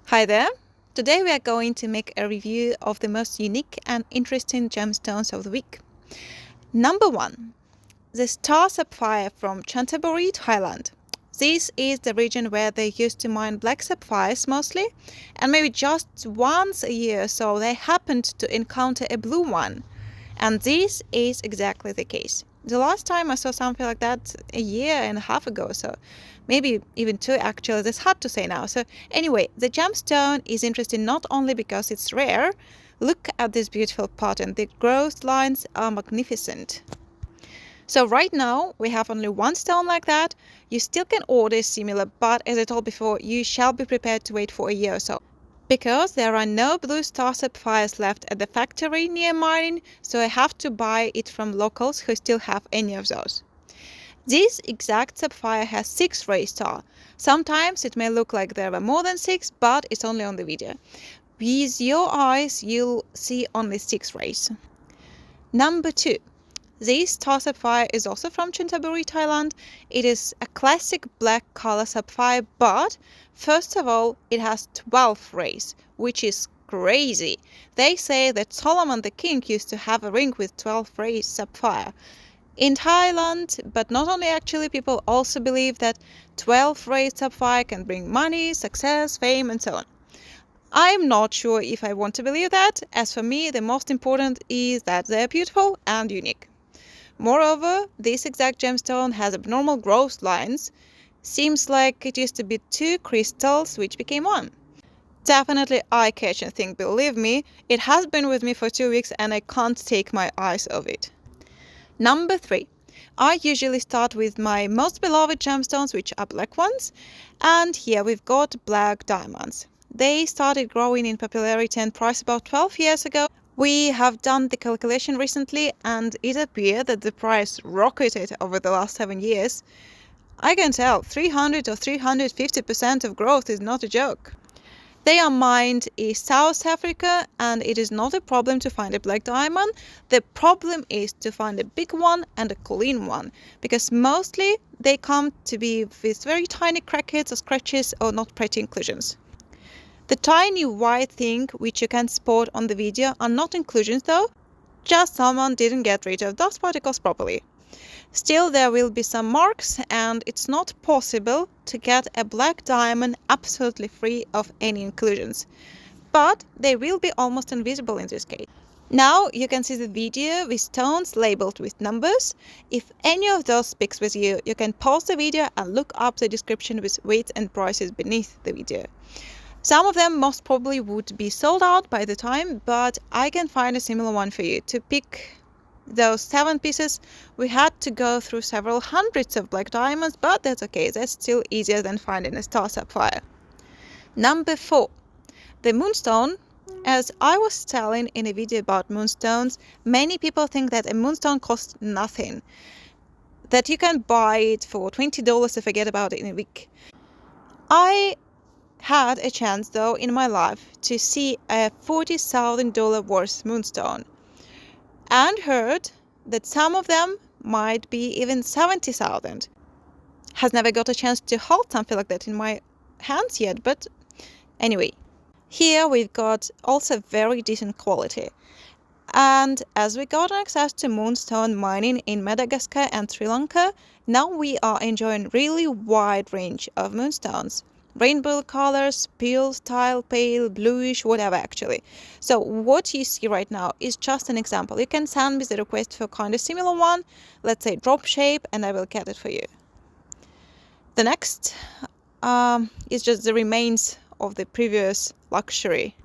Hi there! Today we are going to make a review of the most unique and interesting gemstones of the week. Number 1. The Star Sapphire from Chanthaburi, Thailand. This is the region where they used to mine black sapphires mostly, and maybe just once a year or so they happened to encounter a blue one. And this is exactly the case. The last time I saw something like that a year and a half ago, so maybe even two actually, that's hard to say now. So anyway, the gemstone is interesting not only because it's rare. Look at this beautiful pattern, the growth lines are magnificent. So right now we have only one stone like that. You still can order similar, but as I told before, you shall be prepared to wait for a year or so, because there are no blue star sapphires left at the factory near mining, so I have to buy it from locals who still have any of those. This exact sapphire has 6 ray star. Sometimes it may look like there are more than 6, but it's only on the video. With your eyes you'll see only 6 rays. Number 2. This star sapphire is also from Chanthaburi, Thailand. It is a classic black color sapphire, but first of all, it has 12 rays, which is crazy. They say that Solomon the king used to have a ring with 12 rays sapphire. In Thailand, but not only actually, people also believe that 12 rays sapphire can bring money, success, fame, and so on. I'm not sure if I want to believe that. As for me, the most important is that they're beautiful and unique. Moreover, this exact gemstone has abnormal growth lines. Seems like it used to be 2 crystals which became 1. Definitely eye-catching thing, believe me. It has been with me for 2 weeks and I can't take my eyes off it. Number 3. I usually start with my most beloved gemstones, which are black ones. And here we've got black diamonds. They started growing in popularity and price about 12 years ago. We have done the calculation recently and it appeared that the price rocketed over the last 7 years. I can tell 300 or 350% of growth is not a joke. They are mined in South Africa and it is not a problem to find a black diamond. The problem is to find a big one and a clean one, because mostly they come to be with very tiny crackheads or scratches or not pretty inclusions. The tiny white thing which you can spot on the video are not inclusions though, just someone didn't get rid of those particles properly. Still, there will be some marks and it's not possible to get a black diamond absolutely free of any inclusions, but they will be almost invisible in this case. Now you can see the video with stones labeled with numbers. If any of those speaks with you, you can pause the video and look up the description with weights and prices beneath the video. Some of them most probably would be sold out by the time, but I can find a similar one for you. To pick those 7 pieces, we had to go through several hundreds of black diamonds, but that's okay, that's still easier than finding a star sapphire. Number 4. The Moonstone. As I was telling in a video about moonstones, many people think that a moonstone costs nothing, that you can buy it for $20 and forget about it in a week. I had a chance though in my life to see a $40,000 worth moonstone and heard that some of them might be even 70,000. Has never got a chance to hold something like that in my hands yet, but anyway, here we've got also very decent quality. And as we got access to moonstone mining in Madagascar and Sri Lanka, now we are enjoying really wide range of moonstones. Rainbow colors, pale, style, pale, bluish, whatever actually. So what you see right now is just an example. You can send me the request for kind of similar one, let's say drop shape, and I will get it for you. The next is just the remains of the previous luxury.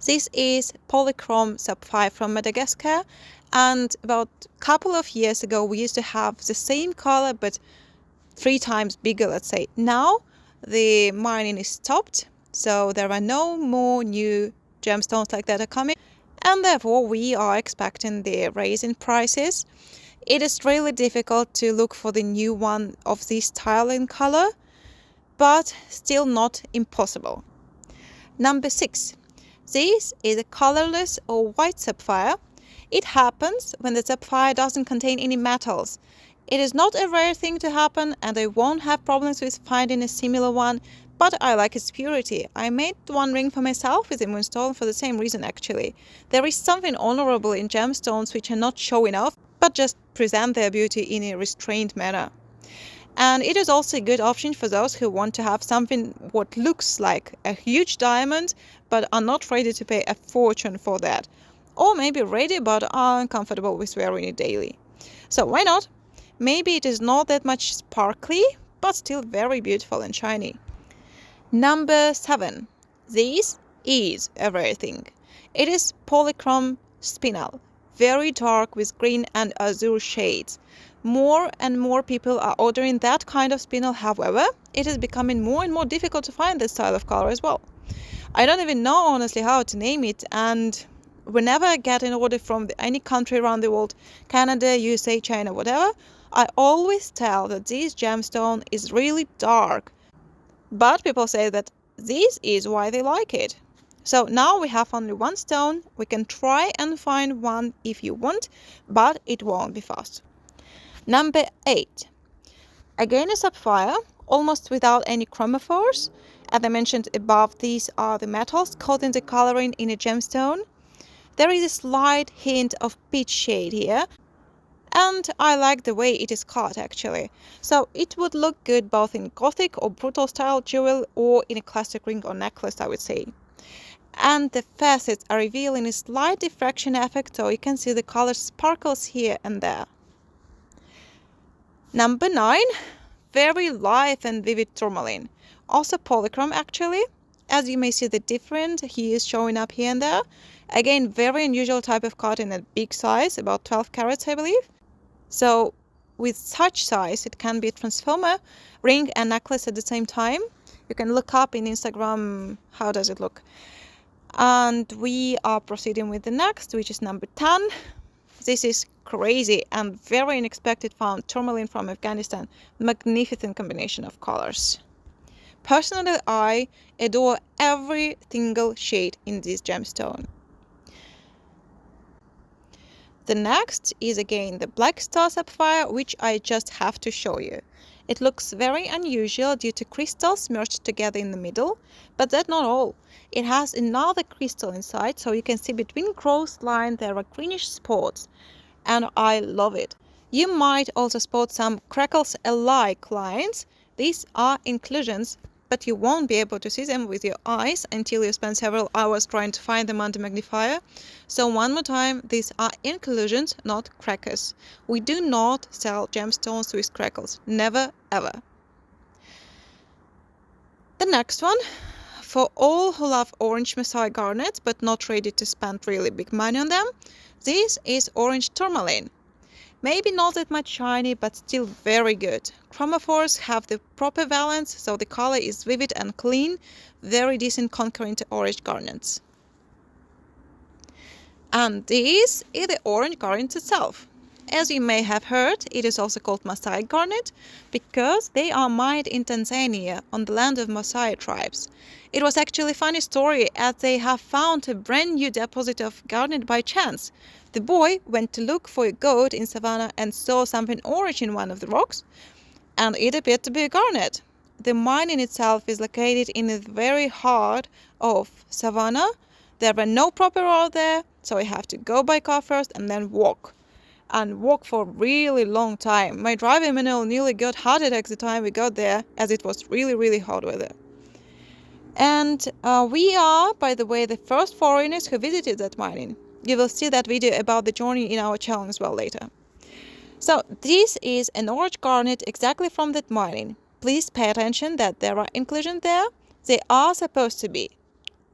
This is Polychrome Sapphire from Madagascar, and about a couple of years ago we used to have the same color but 3 times bigger, let's say. Now the mining is stopped, so there are no more new gemstones like that are coming, and therefore we are expecting the rise in prices. It is really difficult to look for the new one of this style and color, but still not impossible. Number 6. This is a colorless or white sapphire. It happens when the sapphire doesn't contain any metals. It is not a rare thing to happen and I won't have problems with finding a similar one, but I like its purity. I made one ring for myself with a Moonstone for the same reason actually. There is something honorable in gemstones which are not showing off, but just present their beauty in a restrained manner. And it is also a good option for those who want to have something what looks like a huge diamond, but are not ready to pay a fortune for that. Or maybe ready but are uncomfortable with wearing it daily. So why not? Maybe it is not that much sparkly, but still very beautiful and shiny. Number 7. This is a rare thing. It is Polychrome spinel. Very dark with green and azure shades. More and more people are ordering that kind of spinel. However, it is becoming more and more difficult to find this style of color as well. I don't even know honestly how to name it, and whenever I get an order from any country around the world, Canada, USA, China, whatever, I always tell that this gemstone is really dark. But people say that this is why they like it. So now we have only one stone. We can try and find one if you want, but it won't be fast. Number 8. Again a sapphire, almost without any chromophores. As I mentioned above, these are the metals coating the coloring in a gemstone. There is a slight hint of peach shade here, and I like the way it is cut actually. So it would look good both in gothic or brutal style jewel or in a classic ring or necklace, I would say. And the facets are revealing a slight diffraction effect, so you can see the color sparkles here and there. Number 9. Very light and vivid tourmaline. Also polychrome actually. As you may see the different hues showing up here and there. Again, very unusual type of cut in a big size, about 12 carats I believe. So with such size it can be a transformer, ring and necklace at the same time. You can look up in Instagram how does it look. And we are proceeding with the next, which is number 10. This is crazy and very unexpected found tourmaline from Afghanistan. Magnificent combination of colors. Personally, I adore every single shade in this gemstone. The next is again the black star sapphire, which I just have to show you. It looks very unusual due to crystals merged together in the middle, but that's not all. It has another crystal inside, so you can see between growth line there are greenish spots, and I love it. You might also spot some crackles-alike lines. These are inclusions, but you won't be able to see them with your eyes until you spend several hours trying to find them under magnifier. So one more time, these are inclusions, not crackers. We do not sell gemstones with crackles. Never, ever. The next one, for all who love orange Messiah garnets but not ready to spend really big money on them, this is orange tourmaline. Maybe not that much shiny, but still very good. Chromophores have the proper valence, so the color is vivid and clean, very decent concurrent to orange garnets. And this is the orange garnet itself. As you may have heard, it is also called Maasai garnet because they are mined in Tanzania on the land of Maasai tribes. It was actually a funny story as they have found a brand new deposit of garnet by chance. The boy went to look for a goat in savannah and saw something orange in one of the rocks, and it appeared to be a garnet. The mine in itself is located in the very heart of savannah. There were no proper road there, so we have to go by car first and then walk. And walk for a really long time. My driver Emmanuel nearly got heart attack the time we got there, as it was really hot weather. And we are, by the way, the first foreigners who visited that mining. You will see that video about the journey in our channel as well later. So this is an orange garnet exactly from that mining. Please pay attention that there are inclusions there. They are supposed to be.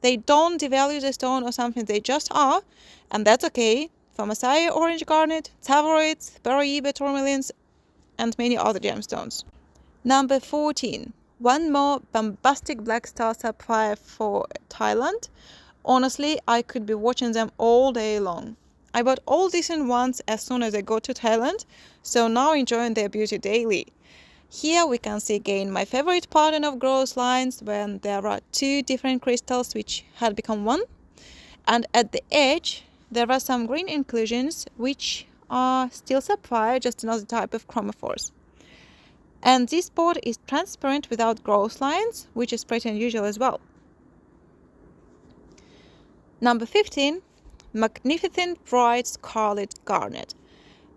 They don't devalue the stone or something, they just are, and that's okay. For Maasai orange garnet, Tavorites, Paraíba tourmalines, and many other gemstones. Number 14. One more bombastic black star sapphire for Thailand. Honestly, I could be watching them all day long. I bought all decent ones as soon as I got to Thailand, so now enjoying their beauty daily. Here we can see again my favorite pattern of growth lines when there are two different crystals which had become one. And at the edge there are some green inclusions which are still sapphire, just another type of chromophores. And this spot is transparent without gross lines, which is pretty unusual as well. Number 15, Magnificent Bright Scarlet Garnet.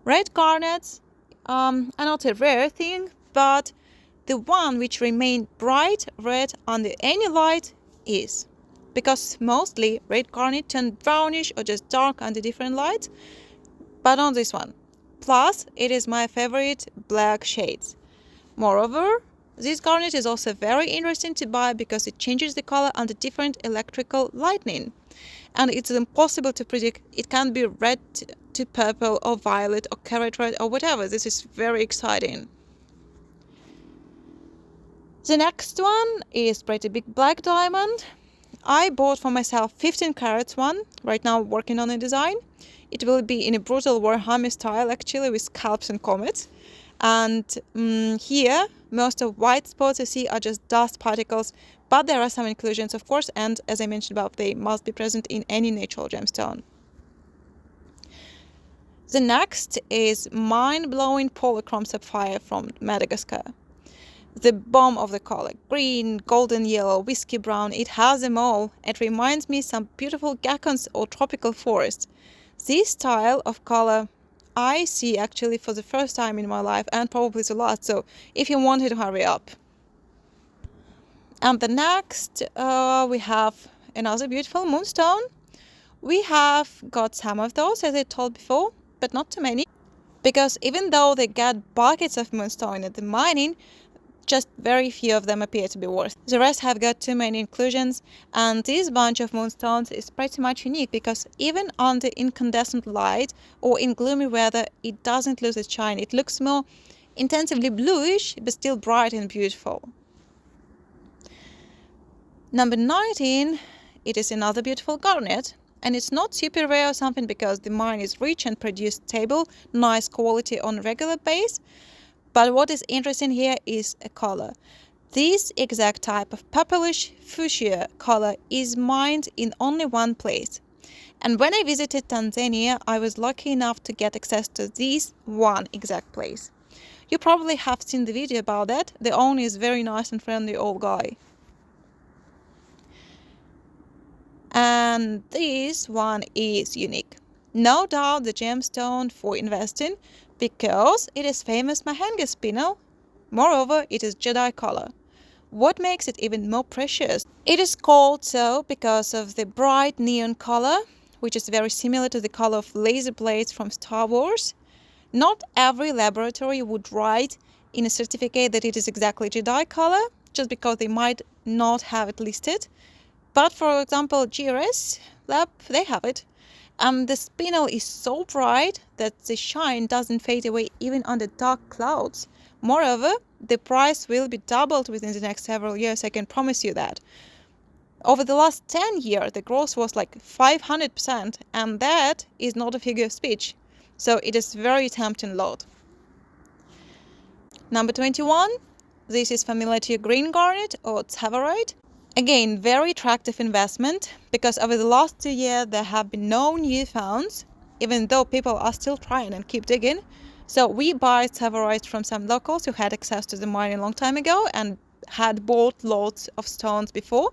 Red garnets are not a rare thing, but the one which remain bright red under any light is. Because mostly red garnet turn brownish or just dark under different lights, but not this one. Plus, it is my favorite black shades. Moreover, this garnet is also very interesting to buy because it changes the color under different electrical lightning. And it's impossible to predict. It can be red to purple or violet or carrot red or whatever. This is very exciting. The next one is pretty big black diamond. I bought for myself 15 carats one, right now working on a design. It will be in a brutal Warhammer style actually, with scalps and comets. And here, most of white spots you see are just dust particles, but there are some inclusions, of course, and as I mentioned above, they must be present in any natural gemstone. The next is mind-blowing Polychrome Sapphire from Madagascar. The bomb of the color, green, golden yellow, whiskey brown, it has them all. It reminds me some beautiful geckos or tropical forest. This style of color I see actually for the first time in my life, and probably the last, so if you want it, hurry up. And the next we have another beautiful Moonstone. We have got some of those, as I told before, but not too many, because even though they get buckets of Moonstone at the mining, just very few of them appear to be worth. The rest have got too many inclusions, and this bunch of Moonstones is pretty much unique because even under incandescent light or in gloomy weather, it doesn't lose its shine. It looks more intensively bluish, but still bright and beautiful. Number 19, it is another beautiful garnet, and it's not super rare or something because the mine is rich and produce stable, nice quality on a regular base. But what is interesting here is a color. This exact type of purplish fuchsia color is mined in only one place. And when I visited Tanzania, I was lucky enough to get access to this one exact place. You probably have seen the video about that. The owner is very nice and friendly old guy. And this one is unique. No doubt the gemstone for investing, because it is famous Mahenge spinel. Moreover, it is Jedi color. What makes it even more precious? It is called so because of the bright neon color, which is very similar to the color of laser blades from Star Wars. Not every laboratory would write in a certificate that it is exactly Jedi color, just because they might not have it listed. But for example, GRS lab, they have it. The spinel is so bright that the shine doesn't fade away even under dark clouds. Moreover, the price will be doubled within the next several years, I can promise you that. Over the last 10 years, the growth was like 500%, and that is not a figure of speech. So it is very tempting lot. Number 21, this is familiar to green garnet or tsavorite. Again, very attractive investment because over the last 2 years there have been no new founds, even though people are still trying and keep digging. So we buy tsavorite from some locals who had access to the mine a long time ago and had bought lots of stones before.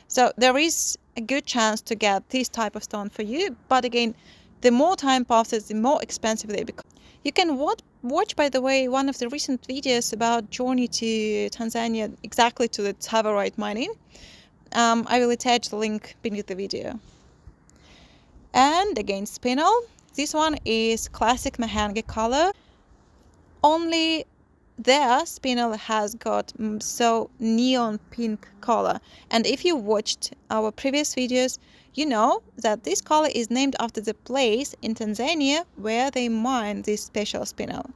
So there is a good chance to get this type of stone for you, but again, the more time passes, the more expensive they become. You can watch, by the way, one of the recent videos about journey to Tanzania, exactly to the tsavorite mining. I will attach the link beneath the video. And again, spinel. This one is classic Mahenge color. Only their spinel has got so neon pink color. And if you watched our previous videos, you know that this color is named after the place in Tanzania where they mine this special spinel.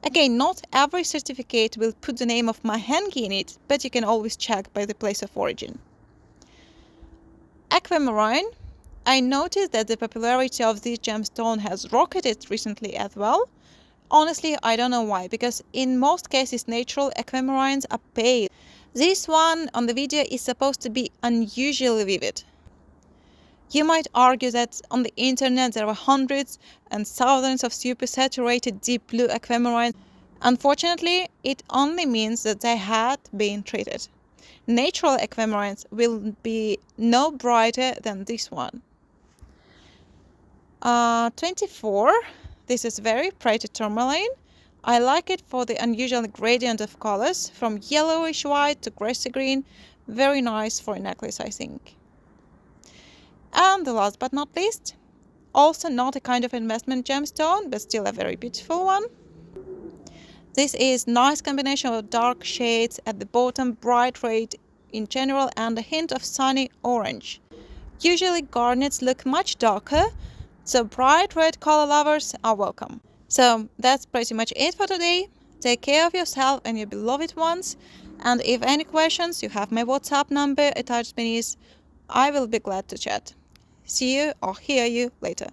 Again, not every certificate will put the name of Mahenge in it, but you can always check by the place of origin. Aquamarine. I noticed that the popularity of this gemstone has rocketed recently as well. Honestly, I don't know why, because in most cases natural aquamarines are pale. This one on the video is supposed to be unusually vivid. You might argue that on the internet there are hundreds and thousands of super saturated deep blue aquamarines, Unfortunately, it only means that they had been treated. Natural aquamarines will be no brighter than this one. 24. This is very pretty tourmaline. I like it for the unusual gradient of colors from yellowish white to grassy green. Very nice for a necklace, I think. And the last but not least, also not a kind of investment gemstone, but still a very beautiful one. This is nice combination of dark shades at the bottom, bright red in general, and a hint of sunny orange. Usually garnets look much darker, so bright red color lovers are welcome. So that's pretty much it for today. Take care of yourself and your beloved ones. And if any questions, you have my WhatsApp number attached beneath. I will be glad to chat. See you or hear you later.